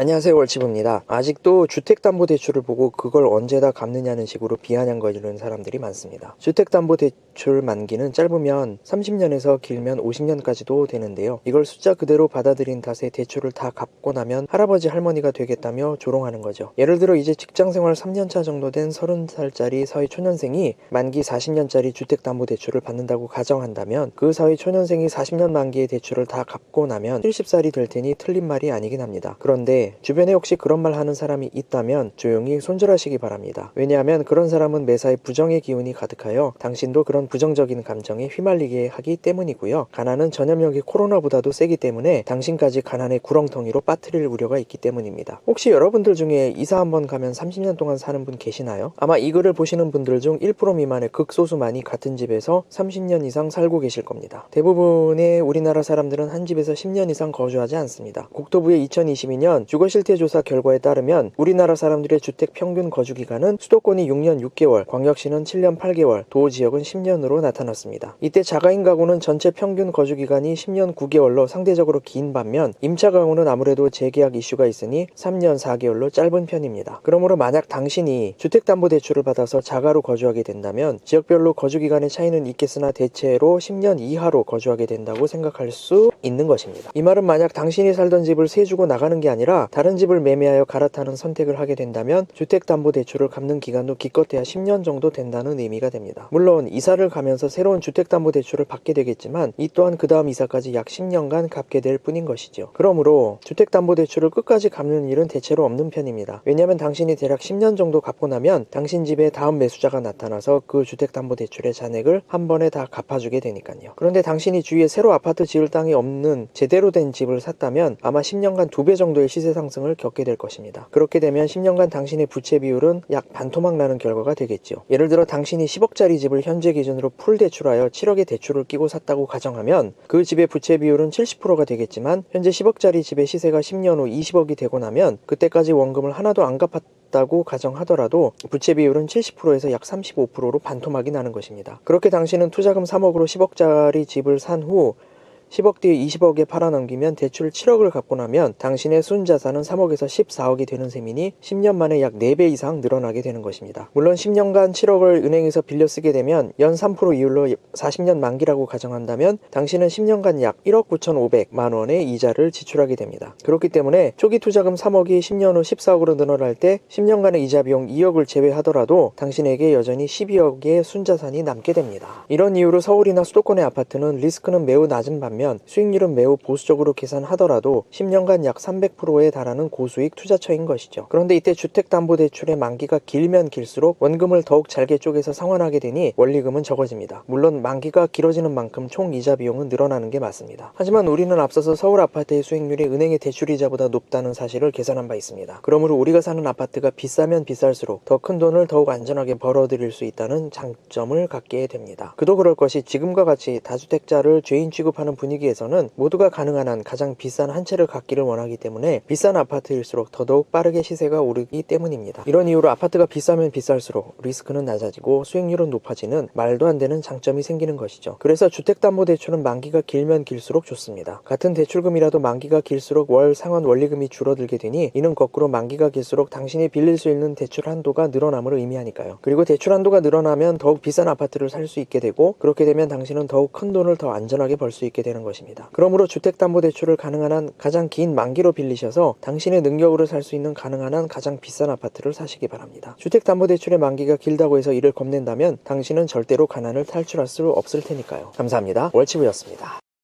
안녕하세요, 월치부입니다. 아직도 주택담보대출을 보고 그걸 언제 다 갚느냐는 식으로 비아냥거리는 사람들이 많습니다. 주택담보대출 만기는 짧으면 30년에서 길면 50년까지도 되는데요. 이걸 숫자 그대로 받아들인 탓에 대출을 다 갚고 나면 할아버지 할머니가 되겠다며 조롱하는 거죠. 예를 들어 이제 직장생활 3년차 정도 된 30살짜리 사회초년생이 만기 40년짜리 주택담보대출을 받는다고 가정한다면 그 사회초년생이 40년 만기의 대출을 다 갚고 나면 70살이 될 테니 틀린 말이 아니긴 합니다. 그런데 주변에 혹시 그런 말 하는 사람이 있다면 조용히 손절하시기 바랍니다. 왜냐하면 그런 사람은 매사에 부정의 기운이 가득하여 당신도 그런 부정적인 감정에 휘말리게 하기 때문이고요. 가난은 전염력이 코로나보다도 세기 때문에 당신까지 가난의 구렁텅이로 빠뜨릴 우려가 있기 때문입니다. 혹시 여러분들 중에 이사 한번 가면 30년 동안 사는 분 계시나요? 아마 이 글을 보시는 분들 중 1% 미만의 극소수만이 같은 집에서 30년 이상 살고 계실 겁니다. 대부분의 우리나라 사람들은 한 집에서 10년 이상 거주하지 않습니다. 국토부의 2022년 주거실태조사 결과에 따르면 우리나라 사람들의 주택 평균 거주기간은 수도권이 6년 6개월, 광역시는 7년 8개월, 도지역은 10년으로 나타났습니다. 이때 자가인 가구는 전체 평균 거주기간이 10년 9개월로 상대적으로 긴 반면 임차 가구는 아무래도 재계약 이슈가 있으니 3년 4개월로 짧은 편입니다. 그러므로 만약 당신이 주택담보대출을 받아서 자가로 거주하게 된다면 지역별로 거주기간의 차이는 있겠으나 대체로 10년 이하로 거주하게 된다고 생각할 수 있는 것입니다. 이 말은 만약 당신이 살던 집을 세 주고 나가는 게 아니라 다른 집을 매매하여 갈아타는 선택을 하게 된다면 주택담보대출을 갚는 기간도 기껏해야 10년 정도 된다는 의미가 됩니다. 물론 이사를 가면서 새로운 주택담보대출을 받게 되겠지만 이 또한 그 다음 이사까지 약 10년간 갚게 될 뿐인 것이죠. 그러므로 주택담보대출을 끝까지 갚는 일은 대체로 없는 편입니다. 왜냐하면 당신이 대략 10년 정도 갚고 나면 당신 집에 다음 매수자가 나타나서 그 주택담보대출의 잔액을 한 번에 다 갚아주게 되니까요. 그런데 당신이 주위에 새로 아파트 지을 땅이 없는 제대로 된 집을 샀다면 아마 10년간 2배 정도의 시세 상승을 겪게 될 것입니다. 그렇게 되면 10년간 당신의 부채 비율은 약 반토막 나는 결과가 되겠죠. 예를 들어 당신이 10억짜리 집을 현재 기준으로 풀 대출하여 7억의 대출을 끼고 샀다고 가정하면 그 집의 부채 비율은 70%가 되겠지만 현재 10억짜리 집의 시세가 10년 후 20억이 되고 나면 그때까지 원금을 하나도 안 갚았다고 가정하더라도 부채 비율은 70%에서 약 35%로 반토막이 나는 것입니다. 그렇게 당신은 투자금 3억으로 10억짜리 집을 산 후 10억 뒤에 20억에 팔아넘기면 대출 7억을 갚고 나면 당신의 순자산은 3억에서 14억이 되는 셈이니 10년 만에 약 4배 이상 늘어나게 되는 것입니다. 물론 10년간 7억을 은행에서 빌려 쓰게 되면 연 3% 이율로 40년 만기라고 가정한다면 당신은 10년간 약 1억 9,500만 원의 이자를 지출하게 됩니다. 그렇기 때문에 초기 투자금 3억이 10년 후 14억으로 늘어날 때 10년간의 이자 비용 2억을 제외하더라도 당신에게 여전히 12억의 순자산이 남게 됩니다. 이런 이유로 서울이나 수도권의 아파트는 리스크는 매우 낮은 반면 수익률은 매우 보수적으로 계산하더라도 10년간 약 300%에 달하는 고수익 투자처인 것이죠. 그런데 이때 주택담보대출의 만기가 길면 길수록 원금을 더욱 잘게 쪼개서 상환하게 되니 원리금은 적어집니다. 물론 만기가 길어지는 만큼 총 이자 비용은 늘어나는 게 맞습니다. 하지만 우리는 앞서서 서울 아파트의 수익률이 은행의 대출이자보다 높다는 사실을 계산한 바 있습니다. 그러므로 우리가 사는 아파트가 비싸면 비쌀수록 더 큰 돈을 더욱 안전하게 벌어들일 수 있다는 장점을 갖게 됩니다. 그도 그럴 것이 지금과 같이 다주택자를 죄인 취급하는 분위기에서는 모두가 가능한 한 가장 비싼 한 채를 갖기를 원하기 때문에 비싼 아파트일수록 더더욱 빠르게 시세가 오르기 때문입니다. 이런 이유로 아파트가 비싸면 비쌀수록 리스크는 낮아지고 수익률은 높아지는 말도 안 되는 장점이 생기는 것이죠. 그래서 주택담보대출은 만기가 길면 길수록 좋습니다. 같은 대출금이라도 만기가 길수록 월 상환 원리금이 줄어들게 되니 이는 거꾸로 만기가 길수록 당신이 빌릴 수 있는 대출 한도가 늘어남을 의미하니까요. 그리고 대출 한도가 늘어나면 더욱 비싼 아파트를 살 수 있게 되고 그렇게 되면 당신은 더욱 큰 돈을 더 안전하게 벌 수 있게 되는 것입니다. 그러므로 주택담보대출을 가능한 한 가장 긴 만기로 빌리셔서 당신의 능력으로 살 수 있는 가능한 한 가장 비싼 아파트를 사시기 바랍니다. 주택담보대출의 만기가 길다고 해서 이를 겁낸다면 당신은 절대로 가난을 탈출할 수 없을 테니까요. 감사합니다. 월치부였습니다.